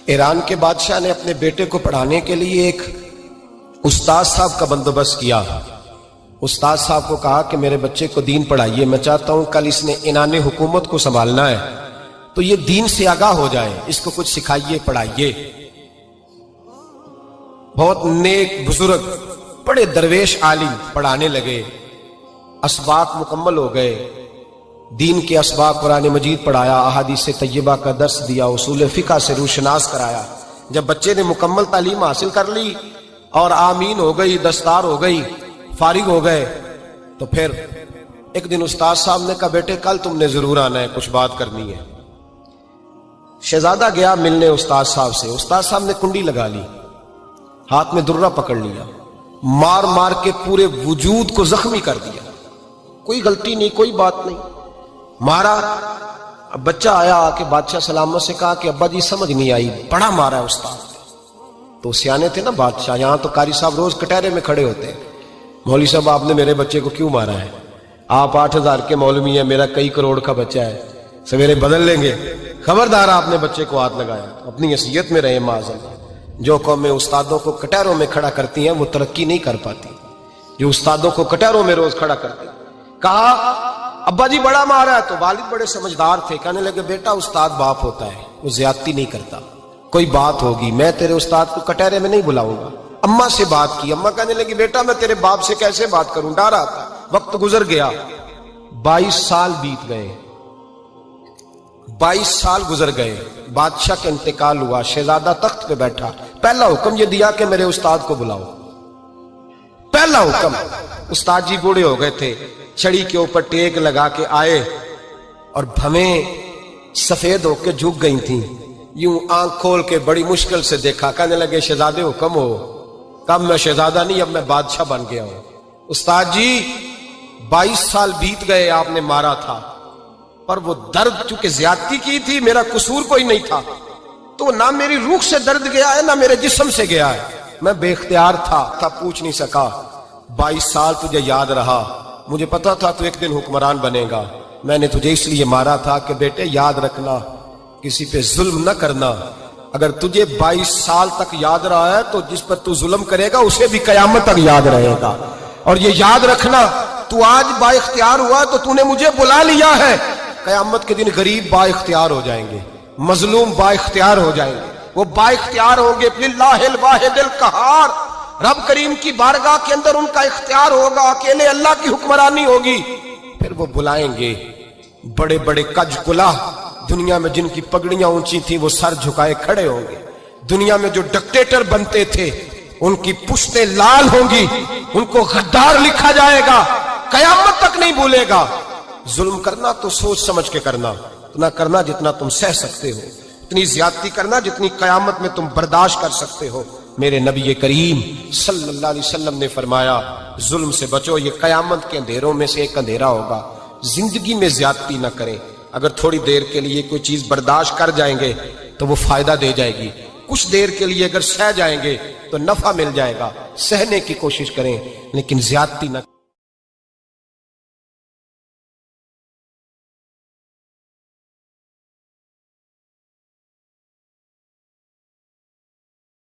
ایران کے بادشاہ نے اپنے بیٹے کو پڑھانے کے لیے ایک استاد صاحب کا بندوبست کیا۔ استاد صاحب کو کہا کہ میرے بچے کو دین پڑھائیے، میں چاہتا ہوں کل اس نے عنان حکومت کو سنبھالنا ہے تو یہ دین سے آگاہ ہو جائے، اس کو کچھ سکھائیے، پڑھائیے۔ بہت نیک بزرگ بڑے درویش عالم پڑھانے لگے، اسباق مکمل ہو گئے، دین کے اسباق قرآن مجید پڑھایا، احادیث طیبہ کا درس دیا، اصول فقہ سے روشناس کرایا۔ جب بچے نے مکمل تعلیم حاصل کر لی اور آمین ہو گئی، دستار ہو گئی، فارغ ہو گئے، تو پھر ایک دن استاد صاحب نے کہا بیٹے کل تم نے ضرور آنا ہے، کچھ بات کرنی ہے۔ شہزادہ گیا ملنے استاد صاحب سے، استاد صاحب نے کنڈی لگا لی، ہاتھ میں درہ پکڑ لیا، مار مار کے پورے وجود کو زخمی کر دیا، کوئی غلطی نہیں، کوئی بات نہیں، مارا۔ اب بچہ آیا آ کے بادشاہ سلامت سے کہا کہ ابا جی سمجھ نہیں آئی، بڑا مارا ہے استاد۔ تو سیانے تھے نا بادشاہ، یہاں تو قاری صاحب روز کٹہرے میں کھڑے ہوتے ہیں، مولوی صاحب آپ نے میرے بچے کو کیوں مارا ہے؟ آپ 8,000 کے مولوی ہیں، میرا کئی کروڑ کا بچہ ہے، سویرے بدل لیں گے، خبردار آپ نے بچے کو ہاتھ لگایا، اپنی حیثیت میں رہے معاذ۔ جو قومیں استادوں کو کٹہروں میں کھڑا کرتی ہیں وہ ترقی نہیں کر پاتی، جو استادوں کو کٹہروں میں روز کھڑا کرتی ہیں۔ کہا ابا جی بڑا مارا ہے، تو والد بڑے سمجھدار تھے، کہنے لگے بیٹا استاد باپ ہوتا ہے، وہ زیادتی نہیں کرتا، کوئی بات ہوگی میں تیرے استاد کو کٹہرے میں نہیں بلاؤں گا۔ اماں سے بات کی، اماں کہنے لگی بیٹا میں تیرے باپ سے کیسے بات کروں، ڈر آتا۔ وقت گزر گیا، 22 سال بیت گئے، 22 سال گزر گئے، بادشاہ کا انتقال ہوا، شہزادہ تخت پہ بیٹھا، پہلا حکم یہ دیا کہ میرے استاد کو بلاؤ، پہلا حکم۔ استاد جی بوڑھے ہو گئے تھے، چھڑی کے اوپر ٹیک لگا کے آئے اور بھویں سفید ہو کے جھک گئی تھیں، یوں آنکھ کھول کے بڑی مشکل سے دیکھا، کہنے لگے شہزادے حکم ہو۔ کب میں شہزادہ نہیں، اب میں بادشاہ بن گیا ہوں۔ استاد جی 22 سال بیت گئے، آپ نے مارا تھا، پر وہ درد چونکہ زیادتی کی تھی، میرا قصور کوئی نہیں تھا، تو نہ میری روح سے درد گیا ہے نہ میرے جسم سے گیا ہے، میں بے اختیار تھا پوچھ نہیں سکا۔ 22 سال تجھے یاد رہا، مجھے پتا تھا تو ایک دن حکمران بنے گا، میں نے تجھے اس لیے مارا تھا کہ بیٹے یاد رکھنا کسی پہ ظلم نہ کرنا، اگر تجھے 22 سال تک یاد رہا ہے تو جس پر تو ظلم کرے گا اسے بھی قیامت تک یاد رہے گا، اور یہ یاد رکھنا تو آج با اختیار ہوا تو تو نے مجھے بلا لیا ہے، قیامت کے دن غریب با اختیار ہو جائیں گے، مظلوم با اختیار ہو جائیں گے، وہ با اختیار ہوں گے، للہ الواحد القہار، رب کریم کی بارگاہ کے اندر ان کا اختیار ہوگا، اکیلے اللہ کی حکمرانی ہوگی۔ پھر وہ بلائیں گے بڑے بڑے کج کلا، دنیا میں جن کی پگڑیاں اونچی تھیں وہ سر جھکائے کھڑے ہوں گے، دنیا میں جو ڈکٹیٹر بنتے تھے ان کی پشتیں لال ہوں گی، ان کو غدار لکھا جائے گا، قیامت تک نہیں بھولے گا۔ ظلم کرنا تو سوچ سمجھ کے کرنا، اتنا کرنا جتنا تم سہ سکتے ہو، اتنی زیادتی کرنا جتنی قیامت میں تم برداشت کر سکتے ہو۔ میرے نبی کریم صلی اللہ علیہ وسلم نے فرمایا ظلم سے بچو، یہ قیامت کے اندھیروں میں سے ایک اندھیرا ہوگا۔ زندگی میں زیادتی نہ کریں، اگر تھوڑی دیر کے لیے کوئی چیز برداشت کر جائیں گے تو وہ فائدہ دے جائے گی، کچھ دیر کے لیے اگر سہ جائیں گے تو نفع مل جائے گا، سہنے کی کوشش کریں لیکن زیادتی نہ کریں۔